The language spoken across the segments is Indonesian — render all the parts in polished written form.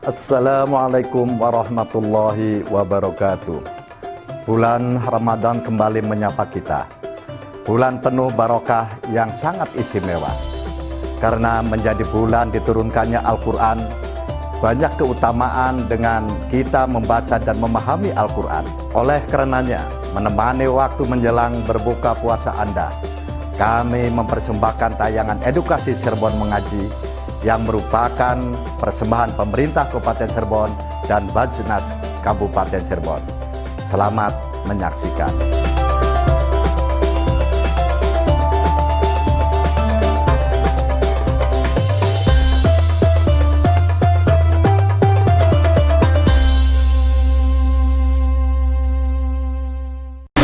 Assalamualaikum warahmatullahi wabarakatuh. Bulan Ramadan kembali menyapa kita. Bulan penuh barokah yang sangat istimewa. Karena menjadi bulan diturunkannya Al-Quran, banyak keutamaan dengan kita membaca dan memahami Al-Quran. Oleh karenanya, menemani waktu menjelang berbuka puasa Anda, kami mempersembahkan tayangan edukasi Cirebon Mengaji yang merupakan persembahan pemerintah Kabupaten Cirebon dan Bajnas Kabupaten Cirebon. Selamat menyaksikan.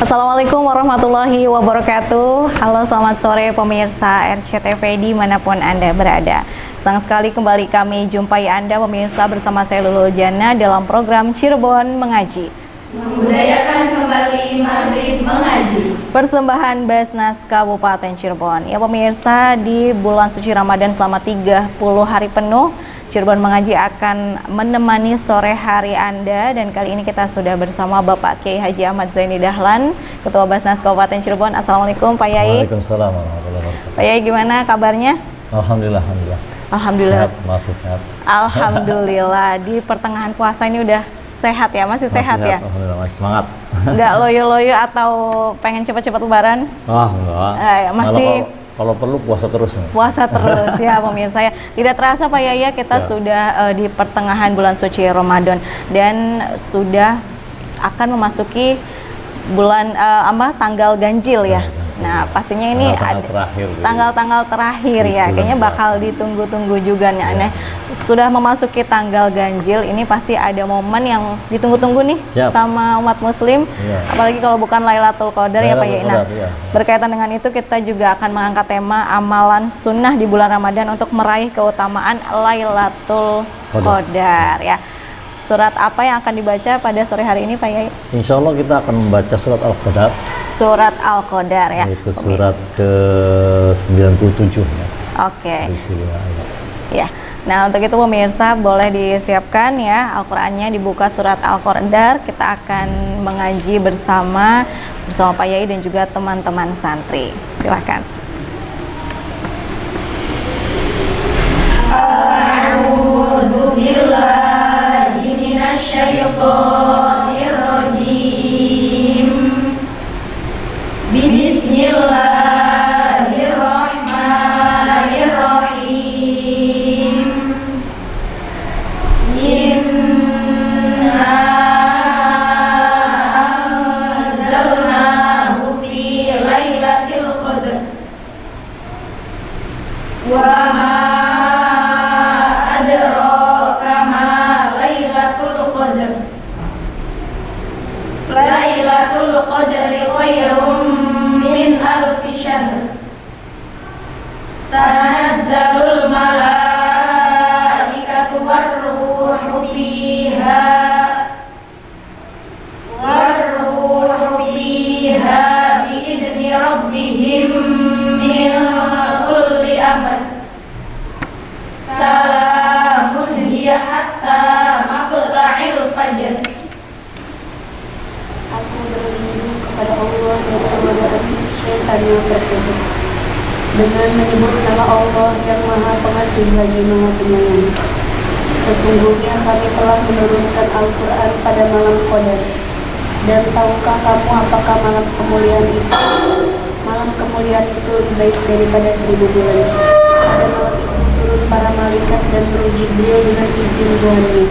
Assalamualaikum warahmatullahi wabarakatuh. Halo, selamat sore pemirsa RCTV dimanapun Anda berada. Senang sekali kembali kami jumpai Anda pemirsa bersama saya Lulu Jana dalam program Cirebon Mengaji. Membudayakan kembali Maghrib Mengaji. Persembahan Basnas Kabupaten Cirebon. Ya pemirsa, di bulan suci Ramadan selama 30 hari penuh, Cirebon Mengaji akan menemani sore hari Anda, dan kali ini kita sudah bersama Bapak Kiai Haji Ahmad Zaini Dahlan, Ketua Basnas Kabupaten Cirebon. Assalamualaikum Pak Yai. Waalaikumsalam warahmatullahi wabarakatuh. Pak Yai, gimana kabarnya? Alhamdulillah. Alhamdulillah. Sehat, masih sehat. Alhamdulillah. Di pertengahan puasa ini udah sehat ya? Masih sehat ya? Alhamdulillah, masih semangat. Nggak loyo-loyo atau pengen cepat-cepat lebaran? Enggak. Masih kalau perlu puasa terus. puasa terus ya pemirsa ya. Tidak terasa Pak Yaya kita sudah di pertengahan bulan suci Ramadan dan sudah akan memasuki bulan tanggal ganjil ya. Nah pastinya ini tanggal-tanggal terakhir ya, kayaknya bakal ditunggu-tunggu juga nih. Nah, sudah memasuki tanggal ganjil ini pasti ada momen yang ditunggu-tunggu nih. Siap. Sama umat muslim, apalagi kalau bukan Lailatul Qadar ya Pak Yai. Nah, berkaitan dengan itu kita juga akan mengangkat tema amalan sunnah di bulan Ramadan untuk meraih keutamaan Lailatul Qadar ya. Surat apa yang akan dibaca pada sore hari ini Pak Yai? Insya Allah kita akan membaca surat Al-Qadar. Surat Al-Qadar ya. Itu surat ke-97 ya. Oke. Ya. Nah, untuk itu pemirsa boleh disiapkan ya Al-Qur'annya, dibuka surat Al-Qadar. Kita akan mengaji bersama Pak Yai dan juga teman-teman santri. Silakan. A'udzu billahi minasyaitonir rajim. Bismillahirrahmanirrahim. Inna anzalnahu fi lailatul qadr wa ma adraka ma lailatul qadr. Lailatul qadri khairum min alfi syahr. Tanazzalul malaikatu warruhu fiha biidzni rabbihim min kulli amr. Salamun hiya hatta matla'il fajr. Aku berlindung kepada Allah dari godaan syaitan yang terkutuk dengan menyebut nama Allah yang Maha Pengasih lagi Maha Penyayang. Sesungguhnya kami telah menurunkan Al-Quran pada malam Qadar. Dan tahukah kamu apakah malam kemuliaan itu? Malam kemuliaan itu lebih baik daripada 1000 bulan. Pada malam itu turun para malaikat dan Ruh Jibril dengan izin Tuhannya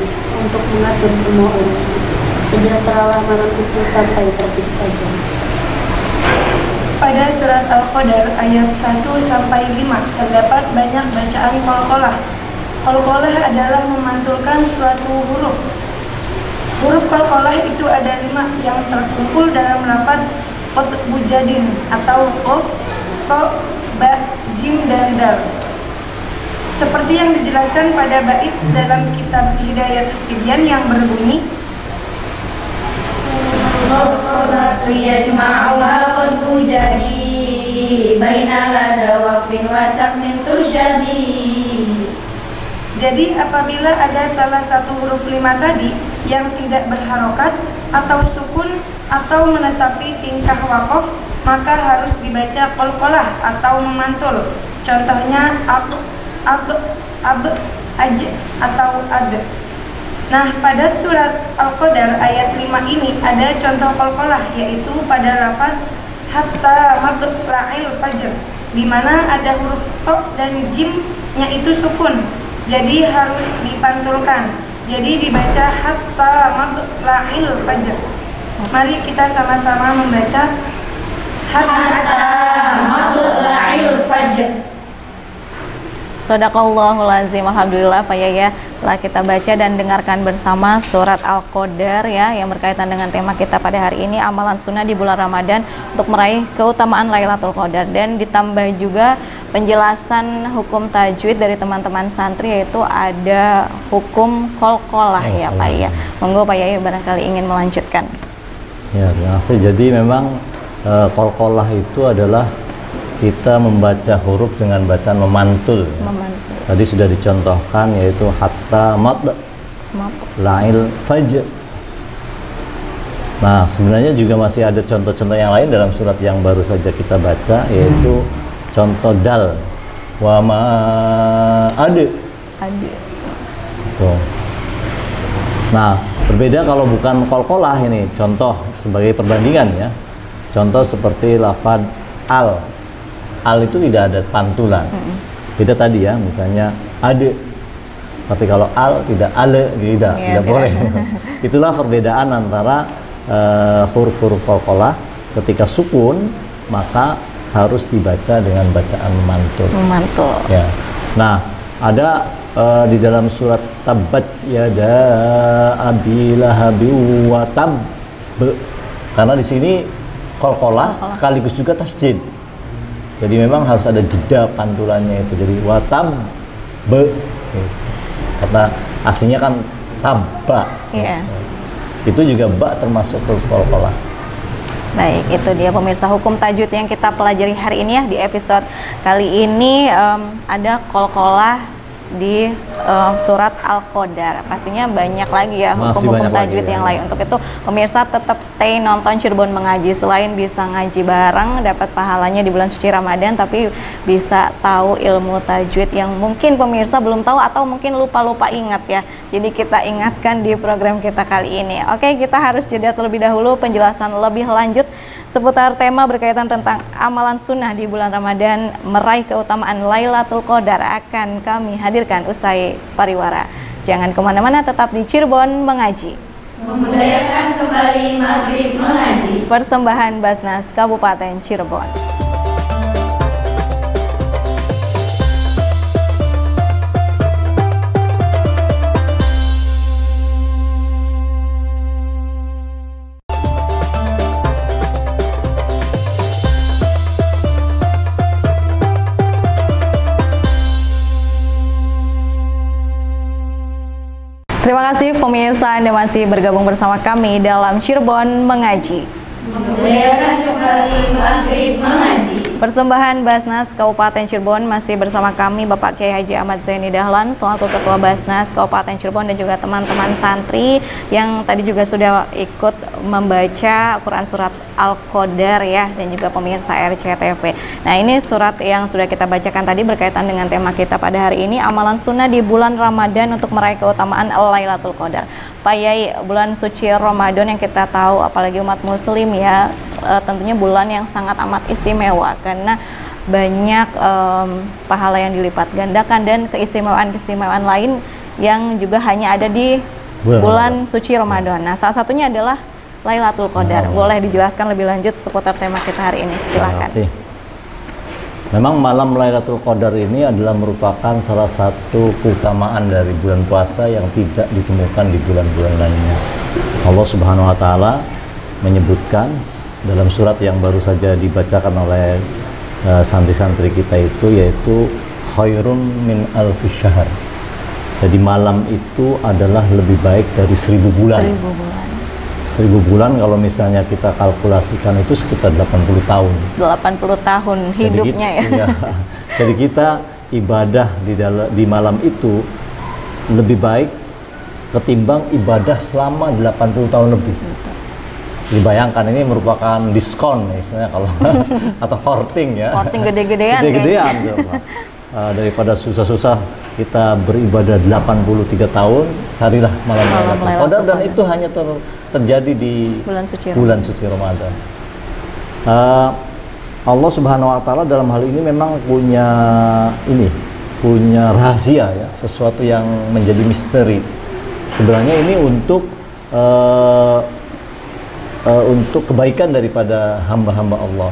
untuk mengatur semua urusan. Sejahteralah malam itu sampai terbit fajar. Pada surat Al-Qadar ayat 1-5 terdapat banyak bacaan qalqalah. Qalqalah adalah memantulkan suatu huruf. Huruf qalqalah itu ada 5 yang terkumpul dalam lafaz qutbujadin atau qaf, ta, ba, jim, dan dal. Seperti yang dijelaskan pada bait dalam kitab Hidayatus Sibyan yang berbunyi, Yasma'uha qadbu jadi baina lada waqfin wa sakmin tursyadi. Jadi apabila ada salah satu huruf 5 tadi yang tidak berharokat atau sukun atau menetapi tingkah wakof, maka harus dibaca qalqalah atau memantul. Contohnya ab, aj atau ad. Nah, pada surat Al-Qadar ayat 5 ini ada contoh qalqalah, yaitu pada lafaz hatta matla'il fajr, di mana ada huruf to dan jimnya itu sukun. Jadi harus dipantulkan. Jadi dibaca hatta matla'il fajr. Mari kita sama-sama membaca Hatta matla'il fajr. Shadaqallahul azim. Alhamdulillah Pak Yaya, telah kita baca dan dengarkan bersama surat Al-Qadar ya, yang berkaitan dengan tema kita pada hari ini, amalan sunnah di bulan Ramadan untuk meraih keutamaan Lailatul Qadar, dan ditambah juga penjelasan hukum tajwid dari teman-teman santri, yaitu ada hukum qalqalah ya Pak Yaya. Monggo Pak Yaya barangkali ingin melanjutkan. Ya, terima kasih. Jadi memang qalqalah itu adalah kita membaca huruf dengan bacaan memantul. Memantul. Tadi sudah dicontohkan, yaitu hatta matla'il fajr. Nah, sebenarnya juga masih ada contoh-contoh yang lain dalam surat yang baru saja kita baca, yaitu contoh dal wa ma ada. Tuh. Nah, berbeda kalau bukan qalqalah ini, contoh sebagai perbandingan ya. Contoh seperti lafaz al. Al itu tidak ada pantulan. Beda tadi ya, misalnya ada. Tapi kalau al tidak ale, tidak boleh. Itulah perbedaan antara huruf-huruf qalqalah. Ketika sukun maka harus dibaca dengan bacaan memantul. Memantul. Ya. Nah, ada di dalam surat Tabbat yada abi lahabi wa tab. Karena di sini qalqalah sekaligus juga tasjid. Jadi memang harus ada jeda pantulannya itu. Jadi watab be. Kata aslinya kan tabba. Iya. Itu juga ba termasuk huruf qalqalah. Baik, itu dia pemirsa hukum tajwid yang kita pelajari hari ini ya. Di episode kali ini ada qalqalah di surat Al-Qadar. Pastinya banyak lagi ya hukum-hukum tajwid yang lain. Untuk itu pemirsa tetap stay nonton Cirebon Mengaji. Selain bisa ngaji bareng, dapat pahalanya di bulan suci Ramadan, tapi bisa tahu ilmu tajwid yang mungkin pemirsa belum tahu atau mungkin lupa-lupa ingat ya. Jadi kita ingatkan di program kita kali ini. Oke, kita harus jeda terlebih dahulu, penjelasan lebih lanjut seputar tema berkaitan tentang amalan sunnah di bulan Ramadan meraih keutamaan Lailatul Qadar akan kami hadirkan usai pariwara. Jangan kemana-mana, tetap di Cirebon Mengaji. Membudayakan kembali Maghrib Mengaji. Persembahan Basnas Kabupaten Cirebon. Terima kasih pemirsa, Anda masih bergabung bersama kami dalam Cirebon Mengaji. Membudayakan kembali Maghrib Mengaji. Persembahan Basnas Kabupaten Cirebon masih bersama kami Bapak Kiai Haji Ahmad Zaini Dahlan selaku Ketua Basnas Kabupaten Cirebon, dan juga teman-teman santri yang tadi juga sudah ikut membaca Quran Surat Al-Qadar ya, dan juga pemirsa RCTV. Nah, ini surat yang sudah kita bacakan tadi berkaitan dengan tema kita pada hari ini, amalan sunnah di bulan Ramadan untuk meraih keutamaan Lailatul Qadar. Pak Yai, bulan suci Ramadan yang kita tahu apalagi umat muslim ya, tentunya bulan yang sangat amat istimewa karena banyak pahala yang dilipat gandakan dan keistimewaan-keistimewaan lain yang juga hanya ada di bulan suci Ramadan. Nah, salah satunya adalah Lailatul Qadar. Boleh dijelaskan lebih lanjut seputar tema kita hari ini? Silakan. Terima kasih. Memang malam Lailatul Qadar ini adalah merupakan salah satu keutamaan dari bulan puasa yang tidak ditemukan di bulan-bulan lainnya. Allah Subhanahu wa taala menyebutkan dalam surat yang baru saja dibacakan oleh santri-santri kita itu, yaitu khairum min alfi syahr. Jadi malam itu adalah lebih baik dari 1000 bulan. 1000 bulan. 1000 bulan kalau misalnya kita kalkulasikan itu sekitar 80 tahun. 80 tahun hidupnya jadi, ya. Jadi kita ibadah di malam itu lebih baik ketimbang ibadah selama 80 tahun lebih. Dibayangkan ini merupakan diskon istilahnya kalau atau courting ya. Courting gede-gedean. Gede-gedean coba. Daripada susah-susah kita beribadah 83 tahun, carilah malam Lailatul Qadar, dan itu hanya terjadi di bulan suci Ramadan. Allah Subhanahu wa taala dalam hal ini memang punya rahasia ya, sesuatu yang menjadi misteri. Sebenarnya ini untuk kebaikan daripada hamba-hamba Allah.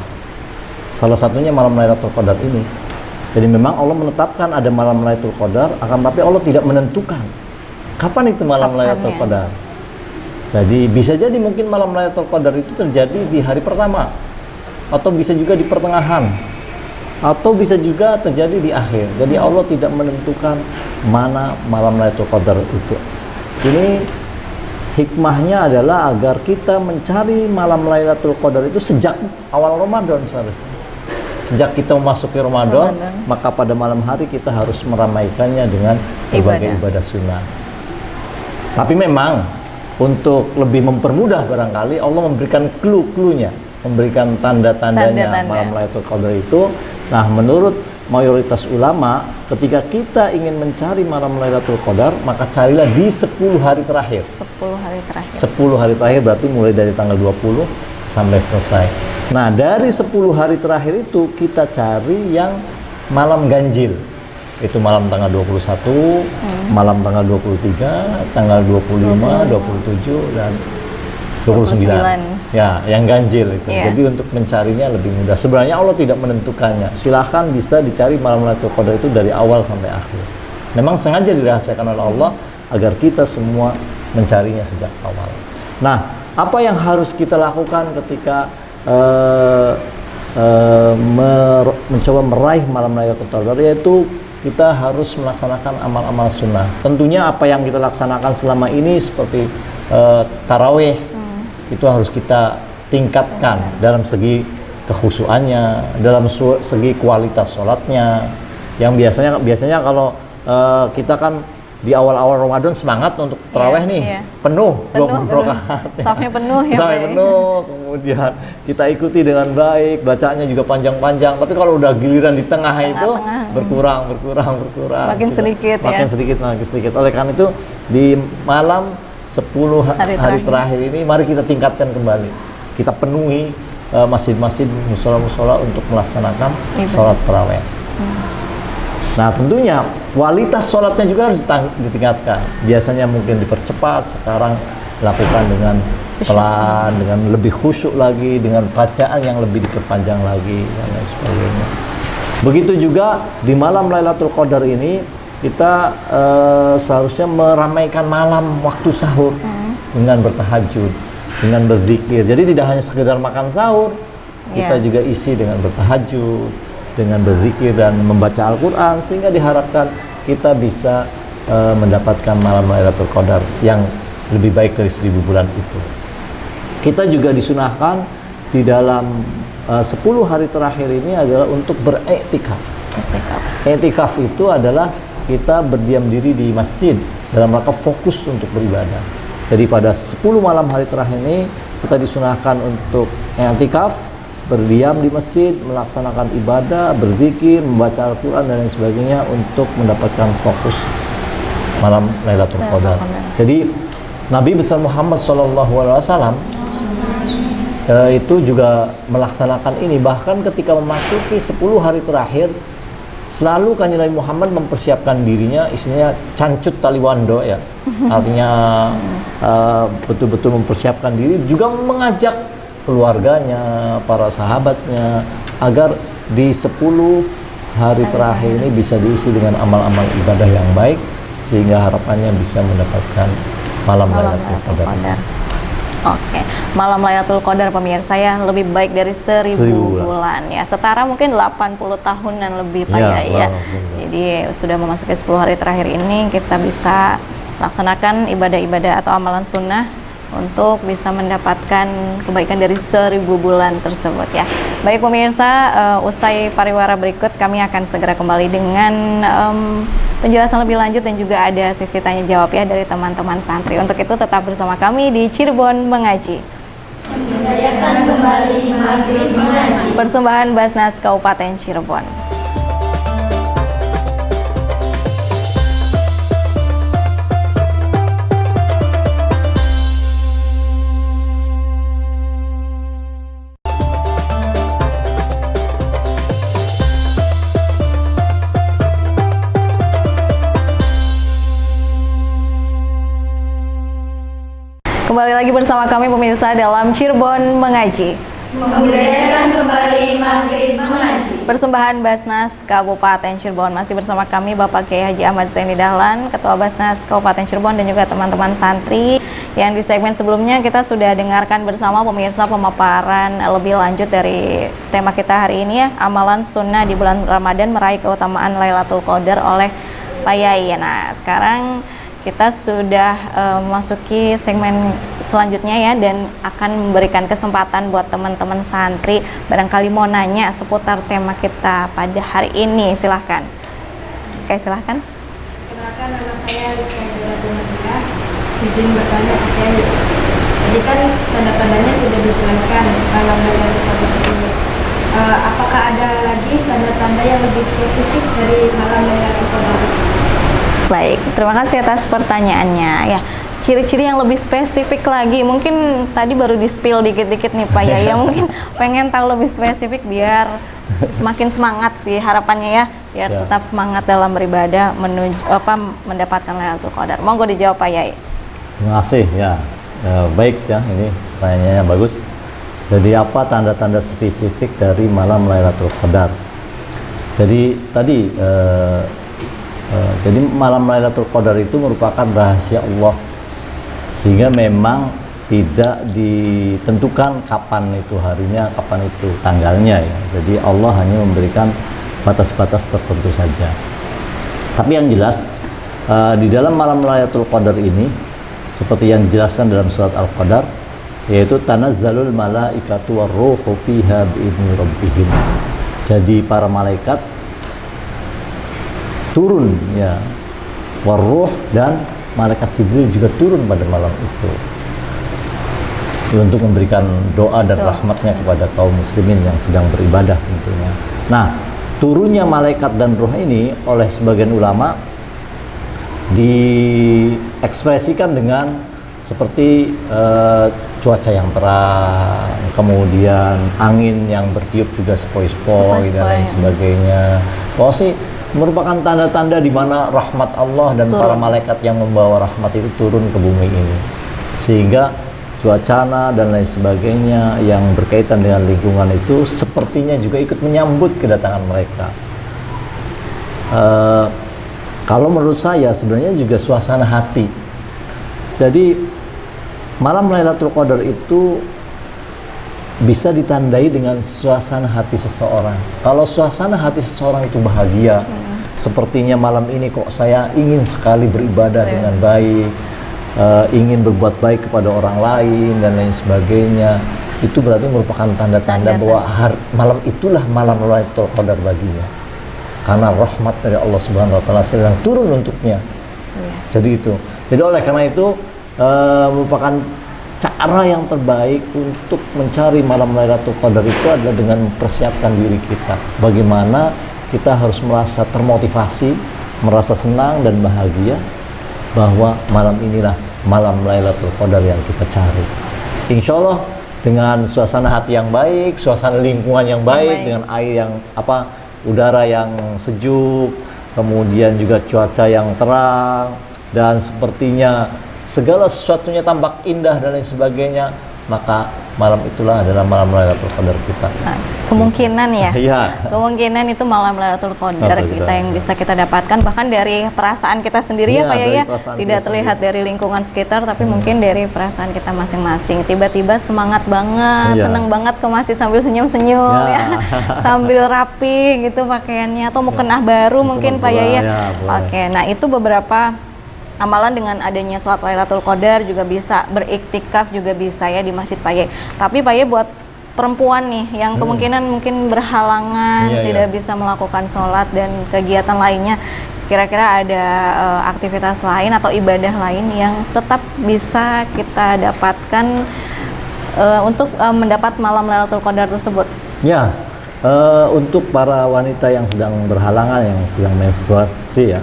Salah satunya malam Lailatul Qadar ini. Jadi memang Allah menetapkan ada malam Lailatul Qadar, akan tapi Allah tidak menentukan kapan itu malam Lailatul Qadar. Jadi bisa jadi mungkin malam Lailatul Qadar itu terjadi di hari pertama, atau bisa juga di pertengahan, atau bisa juga terjadi di akhir. Jadi Allah tidak menentukan mana malam Lailatul Qadar itu. Ini hikmahnya adalah agar kita mencari malam Lailatul Qadar itu sejak awal Ramadan seharusnya. Sejak kita memasuki Ramadan, maka pada malam hari kita harus meramaikannya dengan berbagai ibadah sunnah. Tapi memang untuk lebih mempermudah barangkali Allah memberikan clue-cluenya, memberikan tanda-tandanya malam Lailatul Qadar itu. Nah, menurut mayoritas ulama, ketika kita ingin mencari malam Lailatul Qadar, maka carilah di 10 hari terakhir. 10 hari terakhir. 10 hari terakhir berarti mulai dari tanggal 20 sampai selesai. Nah, dari 10 hari terakhir itu kita cari yang malam ganjil. Itu malam tanggal 21, malam tanggal 23, tanggal 25, 27 dan 29. Ya, yang ganjil itu. Jadi untuk mencarinya lebih mudah. Sebenarnya Allah tidak menentukannya. Silahkan bisa dicari malam Lailatul Qadar itu dari awal sampai akhir. Memang sengaja dirahasiakan oleh Allah agar kita semua mencarinya sejak awal. Nah, apa yang harus kita lakukan ketika mencoba meraih malam Lailatul Qadar, yaitu kita harus melaksanakan amal-amal sunnah. Tentunya apa yang kita laksanakan selama ini seperti tarawih itu harus kita tingkatkan dalam segi kekhusyuannya, dalam segi kualitas sholatnya. Yang biasanya kalau kita kan di awal-awal Ramadan semangat untuk tarawih nih, penuh 20 rakaat. Sampai penuh ya. Sampai penuh, kemudian kita ikuti dengan baik, bacaannya juga panjang-panjang. Tapi kalau udah giliran di tengah itu berkurang. Makin sedikit. Makin sedikit. Oleh karena itu di malam 10 hari terakhir ini mari kita tingkatkan kembali. Kita penuhi masjid-masjid, musola-musola untuk melaksanakan sholat tarawih. Nah, tentunya kualitas sholatnya juga harus ditingkatkan. Biasanya mungkin dipercepat, sekarang lakukan dengan pelan, dengan lebih khusyuk lagi, dengan bacaan yang lebih diperpanjang lagi, dan lain sebagainya. Begitu juga di malam Lailatul Qadar ini, kita seharusnya meramaikan malam waktu sahur dengan bertahajud, dengan berzikir. Jadi tidak hanya sekedar makan sahur, kita juga isi dengan bertahajud, dengan berzikir dan membaca Al-Quran, sehingga diharapkan kita bisa mendapatkan malam Lailatul Qadar yang lebih baik dari 1000 bulan itu. Kita juga disunahkan di dalam 10 hari terakhir ini adalah untuk beriktikaf. Iktikaf itu adalah kita berdiam diri di masjid dalam rangka fokus untuk beribadah. Jadi pada 10 malam hari terakhir ini kita disunahkan untuk iktikaf, berdiam di masjid, melaksanakan ibadah, berzikir, membaca Al-Quran dan lain sebagainya untuk mendapatkan fokus malam Lailatul Qadar. Jadi Nabi besar Muhammad SAW itu juga melaksanakan ini. Bahkan ketika memasuki 10 hari terakhir, selalu Kanjeng Nabi Muhammad mempersiapkan dirinya, istilahnya cancut taliwando ya, artinya betul-betul mempersiapkan diri, juga mengajak keluarganya, para sahabatnya, agar di 10 hari terakhir ini bisa diisi dengan amal-amal ibadah yang baik, sehingga harapannya bisa mendapatkan malam Lailatul Qadar. Oke, malam Lailatul Qadar pemirsa ya, lebih baik dari 1000 bulan ya, setara mungkin 80 tahunan lebih Pak ya. Jadi sudah memasuki 10 hari terakhir ini, kita bisa laksanakan ibadah-ibadah atau amalan sunnah untuk bisa mendapatkan kebaikan dari 1000 bulan tersebut ya. Baik pemirsa, usai pariwara berikut kami akan segera kembali dengan penjelasan lebih lanjut dan juga ada sesi tanya jawab ya dari teman-teman santri. Untuk itu tetap bersama kami di Cirebon Mengaji. Memudayakan kembali maghrib mengaji. Persembahan Basnas Kabupaten Cirebon. Kembali lagi bersama kami pemirsa dalam Cirebon Mengaji. Memudayakan kembali maghrib mengaji. Persembahan Basnas Kabupaten Cirebon. Masih bersama kami Bapak Kiai Haji Ahmad Zaini Dahlan, Ketua Basnas Kabupaten Cirebon, dan juga teman-teman santri yang di segmen sebelumnya kita sudah dengarkan bersama pemirsa pemaparan lebih lanjut dari tema kita hari ini ya, amalan sunnah di bulan Ramadan meraih keutamaan Lailatul Qadar oleh Pak Yai. Nah, sekarang kita sudah memasuki segmen selanjutnya ya, dan akan memberikan kesempatan buat teman-teman santri barangkali mau nanya seputar tema kita pada hari ini. Silahkan. Oke, silahkan. Kenalkan, nama saya Rizka Zulatul Mazia. Izin bertanya, Oke. Jadi kan tanda-tandanya sudah dijelaskan dalam Lailatul Qadar ini. Apakah ada lagi tanda-tanda yang lebih spesifik dari malam Lailatul Qadar? Baik, terima kasih atas pertanyaannya. Ya, ciri-ciri yang lebih spesifik lagi, mungkin tadi baru di-spill dikit-dikit nih Pak Yaya, mungkin pengen tahu lebih spesifik biar semakin semangat sih harapannya ya, biar Ya. tetap semangat dalam beribadah menuju mendapatkan Lailatul Qadar. Monggo dijawab Pak Yai. Terima kasih ya. Baik ya, ini pertanyaannya bagus. Jadi apa tanda-tanda spesifik dari malam Lailatul Qadar? Jadi tadi jadi malam Lailatul Qadar itu merupakan rahasia Allah, sehingga memang tidak ditentukan kapan itu harinya, kapan itu tanggalnya ya. Jadi Allah hanya memberikan batas-batas tertentu saja. Tapi yang jelas di dalam malam Lailatul Qadar ini, seperti yang dijelaskan dalam surat Al-Qadar, yaitu tanazzalul malaikatu warruhu fiha bi'izni rabbihim. Jadi para malaikat turun ya, warruh, dan malaikat Jibril juga turun pada malam itu untuk memberikan doa dan rahmatnya kepada kaum muslimin yang sedang beribadah tentunya. Nah, turunnya malaikat dan ruh ini oleh sebagian ulama diekspresikan dengan seperti cuaca yang terang, kemudian angin yang bertiup juga sepoi-sepoi dan lain sebagainya. Kalau sih merupakan tanda-tanda di mana rahmat Allah dan para malaikat yang membawa rahmat itu turun ke bumi ini, sehingga cuacana dan lain sebagainya yang berkaitan dengan lingkungan itu sepertinya juga ikut menyambut kedatangan mereka. Kalau menurut saya sebenarnya juga suasana hati. Jadi malam Lailatul Qadar itu bisa ditandai dengan suasana hati seseorang. Kalau suasana hati seseorang itu bahagia, sepertinya malam ini kok saya ingin sekali beribadah dengan baik, ingin berbuat baik kepada orang lain dan lain sebagainya, itu berarti merupakan tanda-tanda bahwa malam itulah malam Lailatul Qadar baginya, karena rahmat dari Allah Subhanahu wa taala sedang turun untuknya. Jadi itu. Jadi oleh karena itu merupakan cara yang terbaik untuk mencari malam Lailatul Qadar itu adalah dengan mempersiapkan diri kita. Bagaimana kita harus merasa termotivasi, merasa senang dan bahagia bahwa malam inilah malam Lailatul Qadar yang kita cari. Insya Allah dengan suasana hati yang baik, suasana lingkungan yang baik, dengan air yang udara yang sejuk, kemudian juga cuaca yang terang, dan sepertinya segala sesuatunya tampak indah dan lain sebagainya, maka malam itulah adalah malam Lailatul Qadar kita. Nah, kemungkinan ya, Iya. kemungkinan itu malam Lailatul Qadar kita yang bisa kita dapatkan bahkan dari perasaan kita sendiri ya Pak dari ya, perasaan tidak kita terlihat sendiri. dari lingkungan sekitar, tapi mungkin dari perasaan kita masing-masing. Tiba-tiba semangat banget, Iya. seneng banget ke masjid sambil senyum-senyum Ya. ya, sambil rapi gitu pakaiannya, atau mau kenah baru mungkin Pak Yaya. Ya, boleh. Oke, nah itu beberapa amalan dengan adanya sholat Lailatul Qadar, juga bisa beriktikaf, juga bisa ya di Masjid Pak Yai. Tapi Pak Yai buat perempuan nih yang kemungkinan mungkin berhalangan Iya, tidak iya. bisa melakukan sholat dan kegiatan lainnya, kira-kira ada aktivitas lain atau ibadah lain yang tetap bisa kita dapatkan untuk mendapat malam Lailatul Qadar tersebut? Ya, untuk para wanita yang sedang berhalangan, yang sedang menstruasi ya,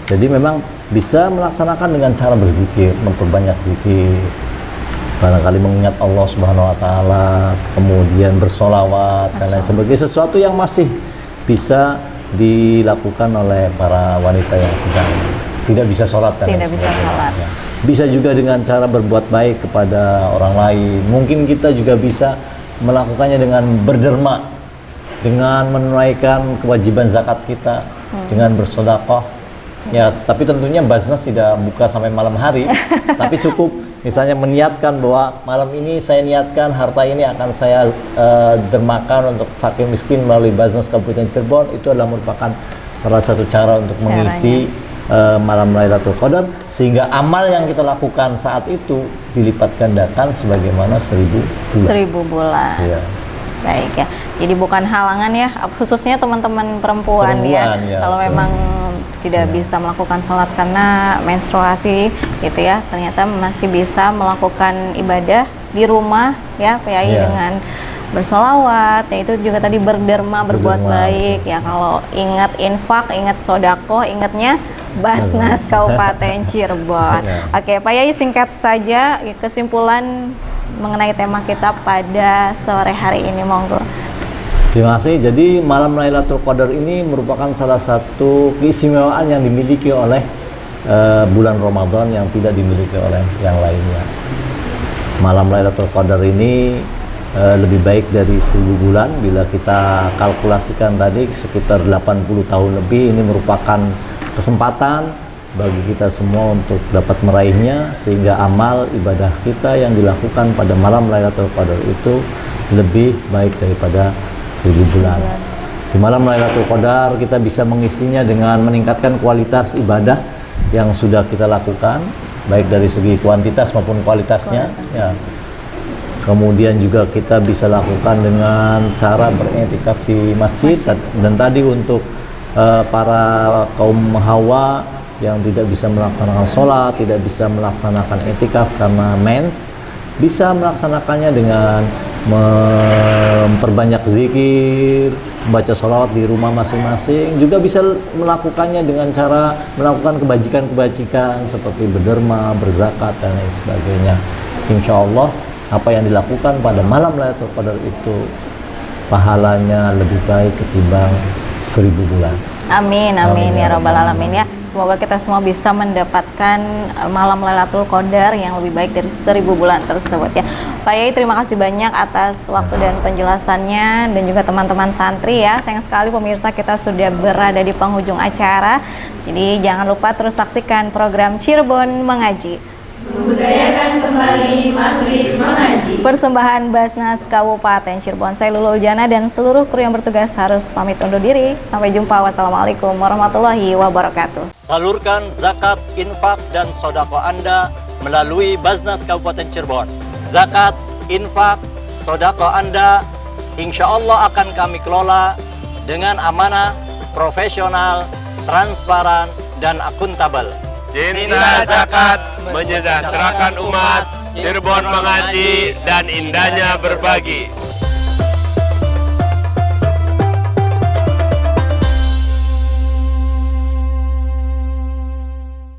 jadi memang bisa melaksanakan dengan cara berzikir, memperbanyak zikir, barangkali mengingat Allah Subhanahu Wa Taala, kemudian bersolawat dan lain sebagainya, sesuatu yang masih bisa dilakukan oleh para wanita yang sedang tidak bisa sholat dan Tidak bisa sholat. ya. Bisa juga dengan cara berbuat baik kepada orang lain. Mungkin kita juga bisa melakukannya dengan berderma, dengan menunaikan kewajiban zakat kita, dengan bersedekah. Ya, tapi tentunya Basnas tidak buka sampai malam hari, tapi cukup misalnya meniatkan bahwa malam ini saya niatkan harta ini akan saya dermakan untuk fakir miskin melalui Basnas Kabupaten Cirebon. Itu adalah merupakan salah satu cara untuk mengisi malam Lailatul Qadar, sehingga amal yang kita lakukan saat itu dilipat gandakan sebagaimana 1000 bulan. 1000 bulan. Ya. Baik ya. Jadi bukan halangan ya, khususnya teman-teman perempuan ya. Ya, Kalau betul. memang tidak bisa melakukan sholat karena menstruasi gitu ya, ternyata masih bisa melakukan ibadah di rumah ya, Pak Yai, Ya. dengan bersolawat, ya itu juga tadi berderma, berbuat Berderma, baik ya. Kalau ingat infak, ingat sodako, ingatnya Basnas Kabupaten Cirebon. Ya. Oke, Pak Yai, singkat saja kesimpulan mengenai tema kita pada sore hari ini, monggo. Terima kasih. Jadi malam Lailatul Qadar ini merupakan salah satu keistimewaan yang dimiliki oleh bulan Ramadan yang tidak dimiliki oleh yang lainnya. Malam Lailatul Qadar ini lebih baik dari 1000 bulan. Bila kita kalkulasikan tadi sekitar 80 tahun lebih, ini merupakan kesempatan bagi kita semua untuk dapat meraihnya, sehingga amal ibadah kita yang dilakukan pada malam Lailatul Qadar itu lebih baik daripada 1000 bulan. Di malam Lailatul Qadar kita bisa mengisinya dengan meningkatkan kualitas ibadah yang sudah kita lakukan, baik dari segi kuantitas maupun kualitasnya. Ya. Kemudian juga kita bisa lakukan dengan cara beriktikaf di masjid, dan tadi untuk para kaum hawa yang tidak bisa melaksanakan sholat, tidak bisa melaksanakan iktikaf karena mens, bisa melaksanakannya dengan memperbanyak zikir, membaca sholawat di rumah masing-masing. Juga bisa melakukannya dengan cara melakukan kebajikan-kebajikan seperti berderma, berzakat dan lain sebagainya. Insya Allah apa yang dilakukan pada malam Lailatul Qadar itu pahalanya lebih baik ketimbang 1000 bulan. Amin, amin ya Rabbal Alamin ya. Semoga kita semua bisa mendapatkan malam Lailatul Qadar yang lebih baik dari 1000 bulan tersebut ya. Pak Yai, terima kasih banyak atas waktu dan penjelasannya, dan juga teman-teman santri ya. Sayang sekali pemirsa, kita sudah berada di penghujung acara. Jadi jangan lupa terus saksikan program Cirebon Mengaji. Budayakan kembali Maghrib Mengaji. Persembahan Basnas Kabupaten Cirebon. Saya Lulul Jana dan seluruh kru yang bertugas harus pamit undur diri. Sampai jumpa. Wassalamualaikum warahmatullahi wabarakatuh. Salurkan zakat, infak, dan sodako Anda melalui Basnas Kabupaten Cirebon. Zakat, infak, sodako Anda insya Allah akan kami kelola dengan amanah, profesional, transparan, dan akuntabel. Cinta zakat menyejahterakan umat, Cirebon mengaji, dan indahnya berbagi.